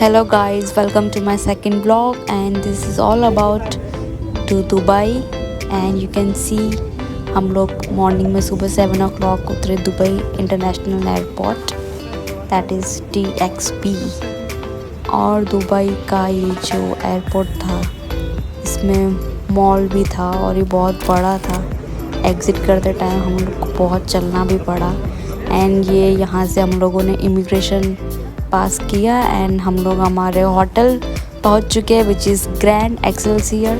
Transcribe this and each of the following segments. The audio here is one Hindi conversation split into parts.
Hello guys, welcome to my second vlog and this is all about to Dubai and you can see हम लोग मॉर्निंग में सुबह 7 o'clock उतरे Dubai international airport that is DXB। और दुबई का ये जो एयरपोर्ट था इसमें मॉल भी था और ये बहुत बड़ा था। एग्ज़िट करते टाइम हम लोग को बहुत चलना भी पड़ा एंड ये यहाँ से हम लोगों ने इमिग्रेशन पास किया एंड हम लोग हमारे होटल पहुँच चुके हैं which is grand Excelsior.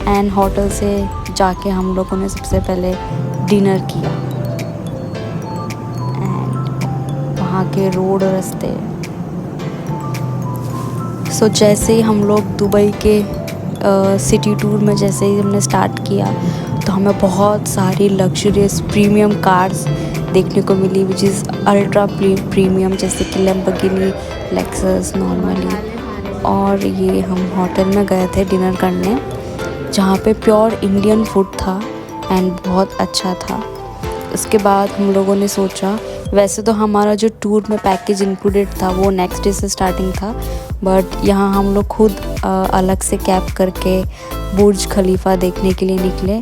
And hotel से जाके हम लोगों ने सबसे पहले डिनर किया एंड वहाँ के रोड रास्ते। सो जैसे ही हम लोग दुबई के सिटी टूर में जैसे ही हमने स्टार्ट किया तो हमें बहुत सारी लग्जरियस प्रीमियम कार्स देखने को मिली विच इज़ अल्ट्रा प्रीमियम, जैसे कि लैम्बोर्गिनी, लेक्सस नॉर्मली। और ये हम होटल में गए थे डिनर करने जहाँ पे प्योर इंडियन फूड था एंड बहुत अच्छा था। उसके बाद हम लोगों ने सोचा, वैसे तो हमारा जो टूर में पैकेज इंक्लूडेड था वो नेक्स्ट डे से स्टार्टिंग था, बट यहाँ हम लोग खुद अलग से कैब करके बुर्ज खलीफा देखने के लिए निकले।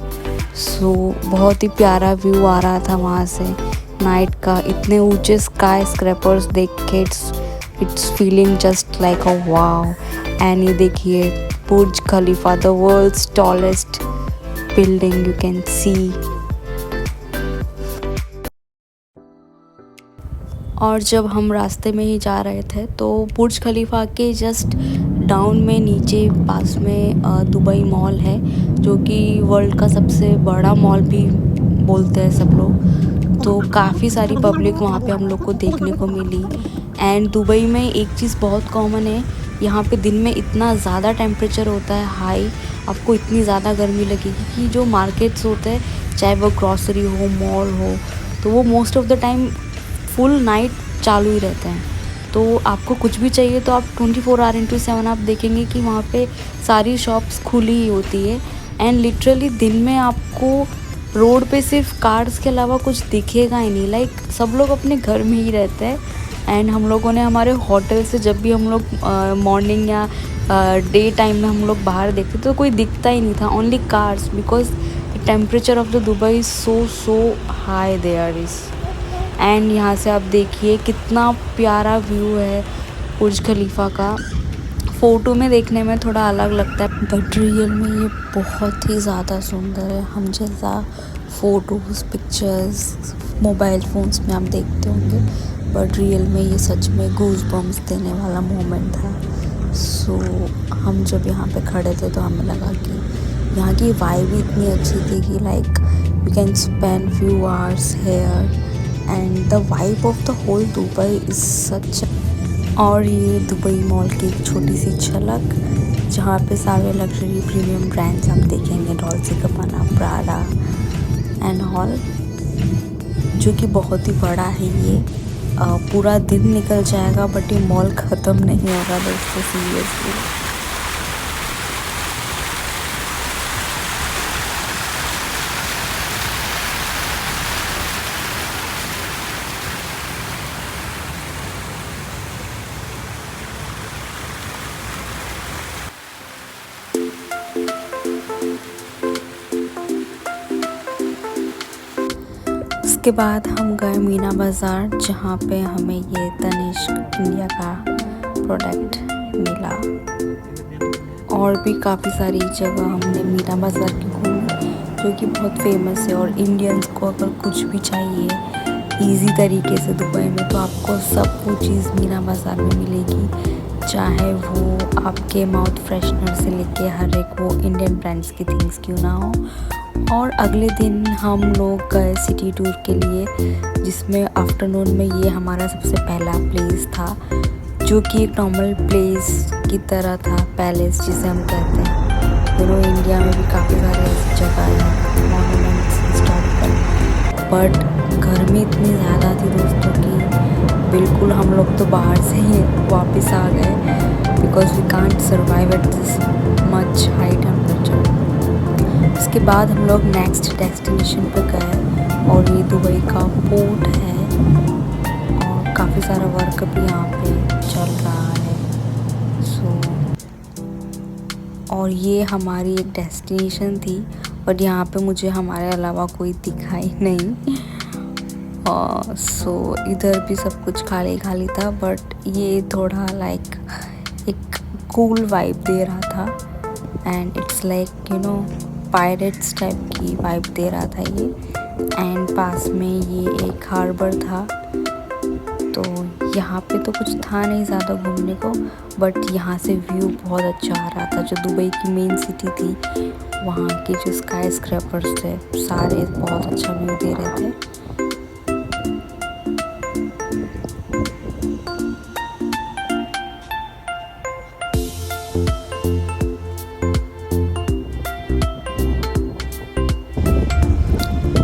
सो बहुत ही प्यारा व्यू आ रहा था वहाँ से नाइट का। इतने ऊंचे स्काई स्क्रैपर्स देख के it's feeling just like a wow. And ये देखिए Burj Khalifa, the world's tallest building you can see. और जब हम रास्ते में ही जा रहे थे तो बुर्ज खलीफा के जस्ट डाउन में नीचे पास में दुबई मॉल है जो कि वर्ल्ड का सबसे बड़ा मॉल भी बोलते हैं सब लोग। तो काफ़ी सारी पब्लिक वहाँ पे हम लोग को देखने को मिली। एंड दुबई में एक चीज़ बहुत कॉमन है, यहाँ पे दिन में इतना ज़्यादा टेम्परेचर होता है हाई, आपको इतनी ज़्यादा गर्मी लगेगी कि जो मार्केट्स होते हैं चाहे वो ग्रॉसरी हो, मॉल हो, तो वो most of the time full night चालू ही रहते हैं। तो आपको कुछ भी चाहिए तो आप 24 आवर इंटू 7 आप देखेंगे कि वहाँ पे सारी शॉप्स खुली ही होती है। एंड लिटरली दिन में आपको रोड पे सिर्फ कार्स के अलावा कुछ दिखेगा ही नहीं, लाइक सब लोग अपने घर में ही रहते हैं। एंड हम लोगों ने हमारे होटल से जब भी हम लोग मॉर्निंग या डे टाइम में हम लोग बाहर देखते तो कोई दिखता ही नहीं था, only cars, because temperature of the Dubai is so high there is. And यहाँ से आप देखिए कितना प्यारा व्यू है बुर्ज खलीफा का। फ़ोटो में देखने में थोड़ा अलग लगता है बट रियल में ये बहुत ही ज़्यादा सुंदर है। हम जैसा फ़ोटोज़ पिक्चर्स मोबाइल फ़ोन्स में आप देखते होंगे, बट रियल में ये सच में गूज़ बम्स देने वाला मोमेंट था। सो हम जब यहाँ पे खड़े थे तो हमें लगा कि यहाँ की वाइब भी इतनी अच्छी थी कि like we can spend few hours here and the vibe of the whole Dubai is such. और ये दुबई मॉल की एक छोटी सी झलक जहाँ पे सारे लग्जरी प्रीमियम ब्रांड्स आप देखेंगे, Dolce Gabbana, Prada and hall, जो कि बहुत ही बड़ा है। ये पूरा दिन निकल जाएगा बट ये मॉल ख़त्म नहीं होगा दोस्तों, सीरियसली। उसके बाद हम गए मीना बाज़ार जहाँ पे हमें ये तनिष्क इंडिया का प्रोडक्ट मिला। और भी काफ़ी सारी जगह हमने मीना बाज़ार की घूमी जो कि बहुत फेमस है। और इंडियंस को अगर कुछ भी चाहिए इजी तरीके से दुबई में तो आपको सब वो चीज़ मीना बाज़ार में मिलेगी, चाहे वो आपके माउथ फ्रेशनर से लेके हर एक वो इंडियन ब्रांड्स की थिंग्स क्यों ना हो। और अगले दिन हम लोग गए सिटी टूर के लिए जिसमें आफ्टरनून में ये हमारा सबसे पहला प्लेस था जो कि एक नॉर्मल प्लेस की तरह था, पैलेस जिसे हम कहते हैं। इंडिया में भी काफ़ी सारे ऐसी जगह हैं मॉन्यूमेंट्स हिस्टोरिकल, बट गर्मी इतनी ज़्यादा थी दोस्तों की बिल्कुल हम लोग तो बाहर से ही वापस आ गए because we can't survive at this much high temperature. उसके बाद हम लोग नेक्स्ट डेस्टिनेशन पे गए और ये दुबई का पोर्ट है और काफ़ी सारा वर्क भी यहाँ पे चल रहा है। और ये हमारी एक डेस्टिनेशन थी, बट यहाँ पे मुझे हमारे अलावा कोई दिखा ही नहीं। सो इधर भी सब कुछ खाली खाली था, बट ये थोड़ा लाइक एक कूल वाइब दे रहा था and it's like you know pirates type की वाइब दे रहा था ये। एंड पास में ये एक हार्बर था, तो यहाँ पे तो कुछ था नहीं ज़्यादा घूमने को, बट यहाँ से व्यू बहुत अच्छा आ रहा था। जो दुबई की मेन सिटी थी, वहाँ के जो स्काई स्क्रैपर्स थे सारे बहुत अच्छा व्यू दे रहे थे।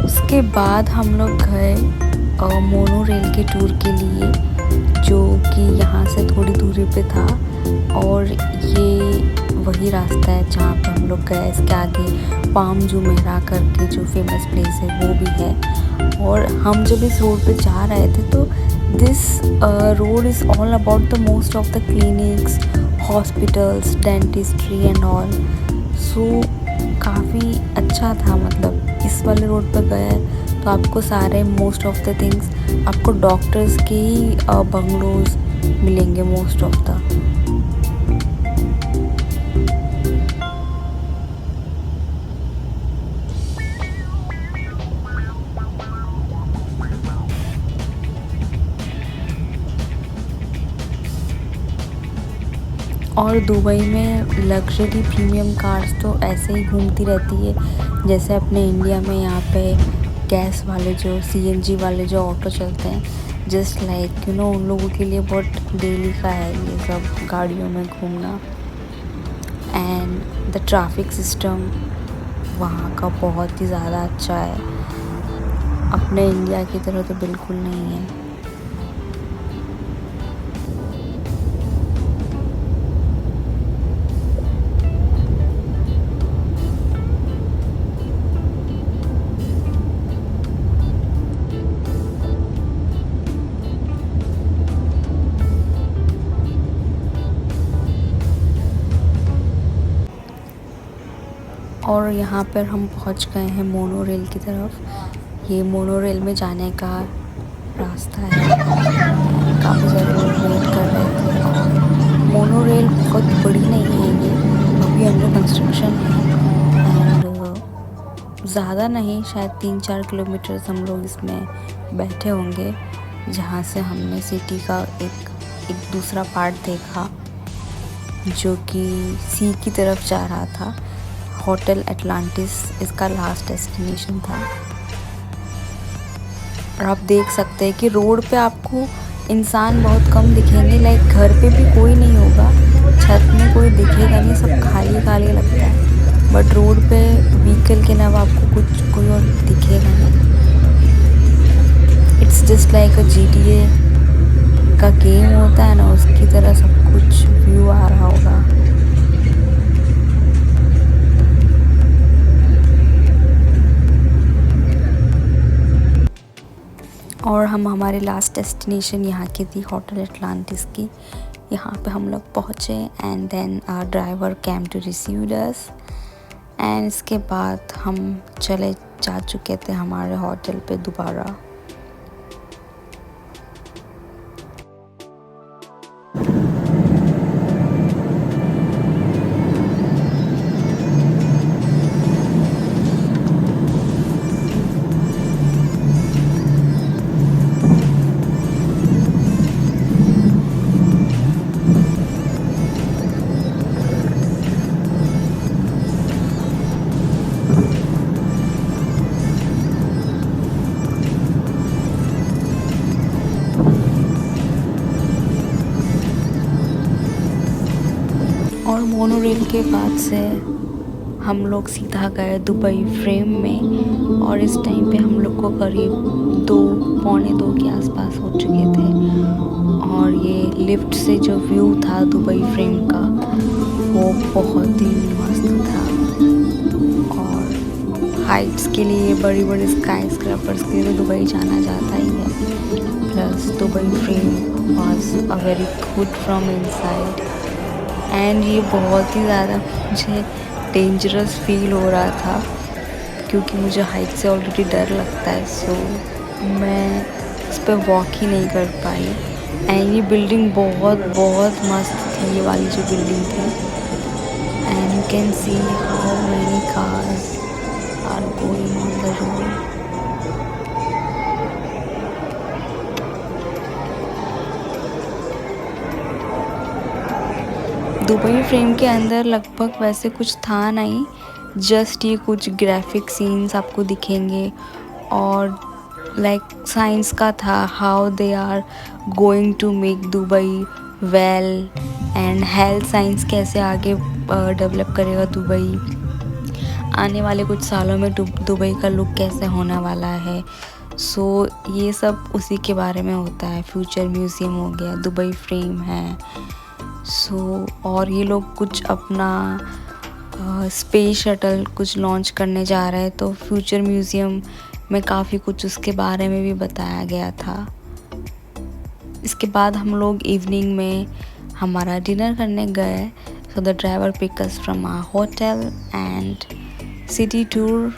उसके बाद हम लोग गए मोनो रेल के टूर के लिए, जो कि यहाँ से थोड़ी दूरी पे था, और ये वही रास्ता है जहाँ पे हम लोग गए। इसके आगे पाम जुमेरा करके जो फेमस प्लेस है वो भी है। और हम जब इस रोड पे जा रहे थे तो this road is all about the most of the clinics, hospitals, dentistry and all. So काफ़ी अच्छा था, मतलब इस वाले रोड पर गए तो आपको सारे मोस्ट ऑफ द थिंग्स, आपको डॉक्टर्स के ही बंगलोज मिलेंगे मोस्ट ऑफ द। और दुबई में लग्जरी प्रीमियम कार्स तो ऐसे ही घूमती रहती है, जैसे अपने इंडिया में यहाँ पे गैस वाले जो सीएनजी वाले जो ऑटो चलते हैं, जस्ट लाइक यू नो उन लोगों के लिए बहुत डेली का है ये सब गाड़ियों में घूमना। एंड द ट्रैफिक सिस्टम वहाँ का बहुत ही ज़्यादा अच्छा है, अपने इंडिया की तरह तो बिल्कुल नहीं है। और यहाँ पर हम पहुँच गए हैं मोनो रेल की तरफ। ये मोनो रेल में जाने का रास्ता है। काफ़ी सारे लोग वेट कर रहे थे। और मोनो रेल बहुत बड़ी नहीं है, ये अभी अंडर कंस्ट्रक्शन है। एंड ज़्यादा नहीं, शायद 3-4 किलोमीटर हम लोग इसमें बैठे होंगे, जहाँ से हमने सिटी का एक दूसरा पार्ट देखा जो कि सी की तरफ जा रहा था। होटल एटलांटिस इसका लास्ट डेस्टिनेशन था। और आप देख सकते हैं कि रोड पे आपको इंसान बहुत कम दिखेंगे, लाइक घर पे भी कोई नहीं होगा, छत में कोई दिखेगा नहीं, सब खाली खाली लगता है। बट रोड पे व्हीकल के अलावा आपको कोई और दिखेगा नहीं। It's just like a GTA का गेम होता है ना, उसकी तरह सब कुछ व्यू आ रहा होगा। और हम हमारे लास्ट डेस्टिनेशन यहाँ की थी, होटल एटलांटिस की। यहाँ पे हम लोग पहुँचे and then our driver came to receive us. And इसके बाद हम चले जा चुके थे हमारे होटल पे दोबारा। और मोनो रेल के बाद से हम लोग सीधा गए दुबई फ्रेम में। और इस टाइम पे हम लोग को करीब 2-2:45 के आसपास हो चुके थे। और ये लिफ्ट से जो व्यू था दुबई फ्रेम का, वो बहुत ही मस्त था। और हाइट्स के लिए, बड़ी बड़ी स्काई स्क्रैपर्स के लिए दुबई जाना जाता ही है। Plus Dubai frame was a very good from inside. And ये बहुत ही ज़्यादा मुझे डेंजरस फील हो रहा था क्योंकि मुझे हाइट से ऑलरेडी डर लगता है, सो मैं इस पर वॉक ही नहीं कर पाई। एंड ये बिल्डिंग बहुत बहुत मस्त थी, ये वाली जो बिल्डिंग थी। And you can see how many cars are going on the road. Dubai frame के अंदर लगभग वैसे कुछ था नहीं, जस्ट ये कुछ ग्राफिक सीन्स आपको दिखेंगे और लाइक साइंस का था, how they are going to make Dubai well and health science कैसे आगे डेवलप करेगा दुबई, आने वाले कुछ सालों में दुबई का लुक कैसे होने वाला है। सो ये सब उसी के बारे में होता है। फ्यूचर म्यूज़ियम हो गया, दुबई फ्रेम है। सो और ये लोग कुछ अपना स्पेस शटल कुछ लॉन्च करने जा रहे हैं, तो फ्यूचर म्यूज़ियम में काफ़ी कुछ उसके बारे में भी बताया गया था। इसके बाद हम लोग इवनिंग में हमारा डिनर करने गए। So the driver pick us from our hotel and city tour.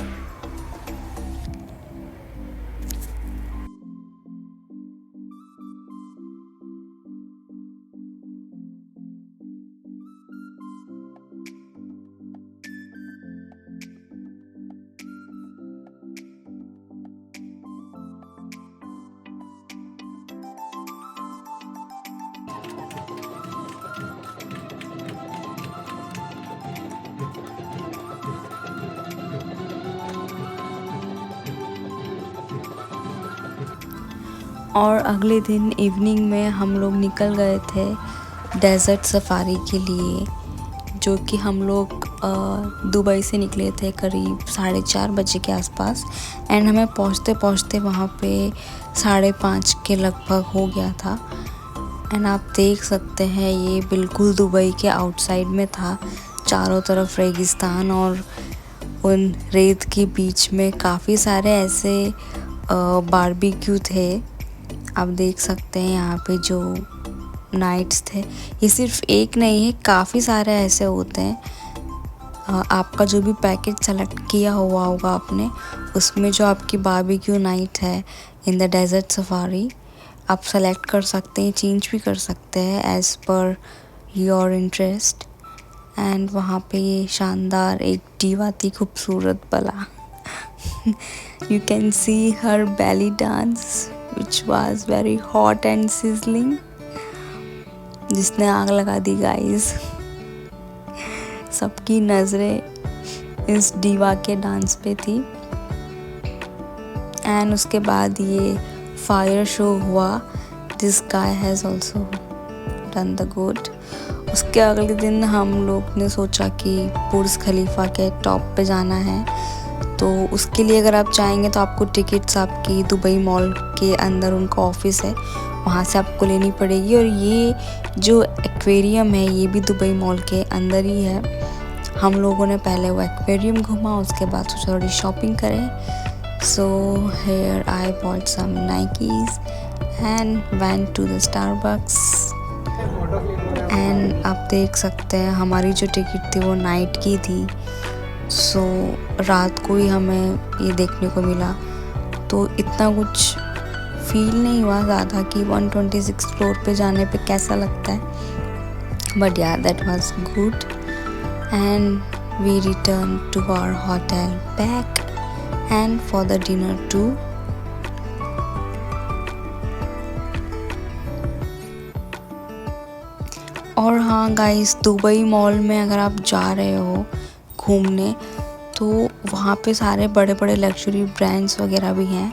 और अगले दिन इवनिंग में हम लोग निकल गए थे डेज़र्ट सफारी के लिए, जो कि हम लोग दुबई से निकले थे करीब 4:30 बजे के आसपास। एंड हमें पहुंचते पहुंचते वहाँ पे 5:30 के लगभग हो गया था। एंड आप देख सकते हैं ये बिल्कुल दुबई के आउटसाइड में था, चारों तरफ रेगिस्तान और उन रेत के बीच में काफ़ी सारे ऐसे बारबेक्यू थे। आप देख सकते हैं यहाँ पे जो नाइट्स थे, ये सिर्फ एक नहीं है, काफ़ी सारे ऐसे होते हैं। आपका जो भी पैकेज सेलेक्ट किया हुआ होगा आपने, उसमें जो आपकी बारबेक्यू नाइट है इन द डेज़र्ट सफारी, आप सेलेक्ट कर सकते हैं, चेंज भी कर सकते हैं as per your interest. And वहाँ पे ये शानदार एक डीवा थी, खूबसूरत भला। You can see her belly dance, which was very hot and sizzling, जिसने आग लगा दी गाइस। सबकी नज़रें इस डीवा के डांस पे थी। एंड उसके बाद ये फायर शो हुआ, this guy has also done the good. उसके अगले दिन हम लोग ने सोचा कि बुर्ज खलीफा के टॉप पे जाना है, तो उसके लिए अगर आप चाहेंगे तो आपको टिकट्स आपकी दुबई मॉल के अंदर उनका ऑफिस है, वहाँ से आपको लेनी पड़ेगी। और ये जो एक्वेरियम है ये भी दुबई मॉल के अंदर ही है। हम लोगों ने पहले वो एक्वेरियम घूमा, उसके बाद सोचा थोड़ी शॉपिंग करें। So here I bought some Nikes and went to the Starbucks. And आप देख सकते हैं हमारी जो टिकट थी वो नाइट की थी, सो रात को ही हमें ये देखने को मिला। तो इतना कुछ फील नहीं हुआ ज़्यादा कि 126 फ्लोर पे जाने पे कैसा लगता है, but yeah that was good. And we return to our hotel back and for the dinner too. और हाँ गाइस, दुबई मॉल में अगर आप जा रहे हो घूमने तो वहाँ पे सारे बड़े बड़े लग्जरी ब्रांड्स वगैरह भी हैं।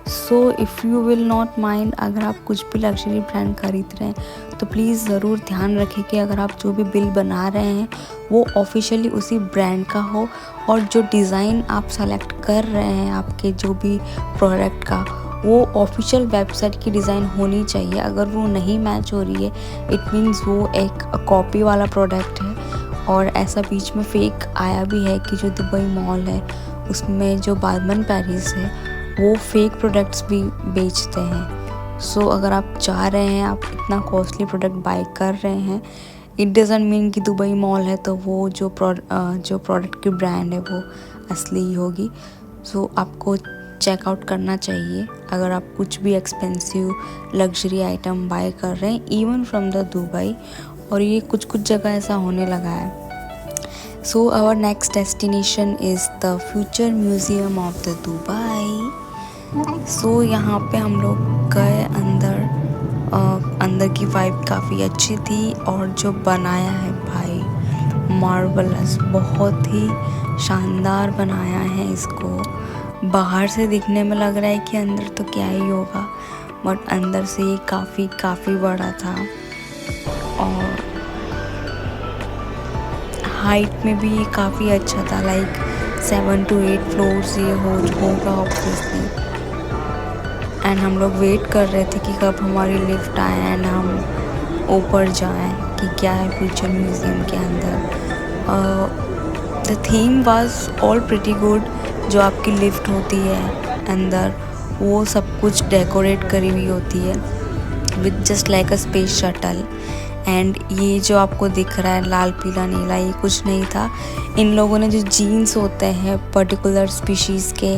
So if you will not mind, अगर आप कुछ भी लग्जरी ब्रांड खरीद रहे हैं तो प्लीज़ ज़रूर ध्यान रखें कि अगर आप जो भी बिल बना रहे हैं वो ऑफिशियली उसी ब्रांड का हो, और जो डिज़ाइन आप सेलेक्ट कर रहे हैं आपके जो भी प्रोडक्ट का, वो ऑफिशियल वेबसाइट की डिज़ाइन होनी चाहिए। अगर वो नहीं मैच हो रही है, इट मीन्स वो एक कॉपी वाला प्रोडक्ट है। और ऐसा बीच में फेक आया भी है कि जो दुबई मॉल है उसमें जो बार्बन पेरिस है वो फेक प्रोडक्ट्स भी बेचते हैं। सो अगर आप जा रहे हैं, आप इतना कॉस्टली प्रोडक्ट बाय कर रहे हैं, इट डज़ंट मीन कि दुबई मॉल है तो वो जो प्रोडक्ट की ब्रांड है वो असली ही होगी। सो आपको चेकआउट करना चाहिए अगर आप कुछ भी एक्सपेंसिव लग्जरी आइटम बाय कर रहे हैं इवन फ्रॉम द दुबई, और ये कुछ कुछ जगह ऐसा होने लगा है। So our next destination is the future museum of the Dubai. So यहाँ पे हम लोग गए अंदर की वाइब काफ़ी अच्छी थी, और जो बनाया है भाई मार्वलस, बहुत ही शानदार बनाया है इसको। बाहर से दिखने में लग रहा है कि अंदर तो क्या ही होगा, बट अंदर से ये काफ़ी बड़ा था, और हाइट में भी ये काफ़ी अच्छा था, लाइक 7 to 8 फ्लोर्स ये होगा ऑब्वियसली। एंड हम लोग वेट कर रहे थे कि कब हमारी लिफ्ट आए एंड हम ऊपर जाएं कि क्या है फ्यूचर म्यूज़ियम के अंदर। The theme was all pretty good. जो आपकी लिफ्ट होती है अंदर, वो सब कुछ डेकोरेट करी हुई होती है with just like a space shuttle. And ये जो आपको दिख रहा है लाल पीला नीला, ये कुछ नहीं था। इन लोगों ने जो जीन्स होते हैं पर्टिकुलर स्पीशीज़ के,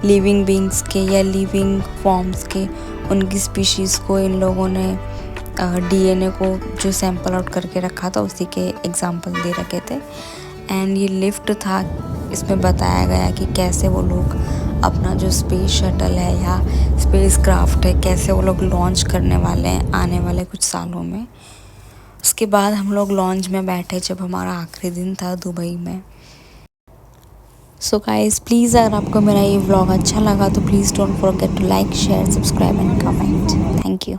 लिविंग बींग्स के या लिविंग फॉर्म्स के, उनकी स्पीशीज़ को इन लोगों ने डीएनए को जो सैंपल आउट करके रखा था उसी के एग्जांपल दे रखे थे। एंड ये लिफ्ट था, इसमें बताया गया कि कैसे वो लोग अपना जो स्पेस शटल है या स्पेस क्राफ्ट है कैसे वो लोग लॉन्च करने वाले हैं आने वाले कुछ सालों में। उसके बाद हम लोग लॉन्च में बैठे जब हमारा आखिरी दिन था दुबई में। सो गाइस प्लीज़, अगर आपको मेरा ये व्लॉग अच्छा लगा तो please don't forget to like, share, subscribe and comment. Thank you.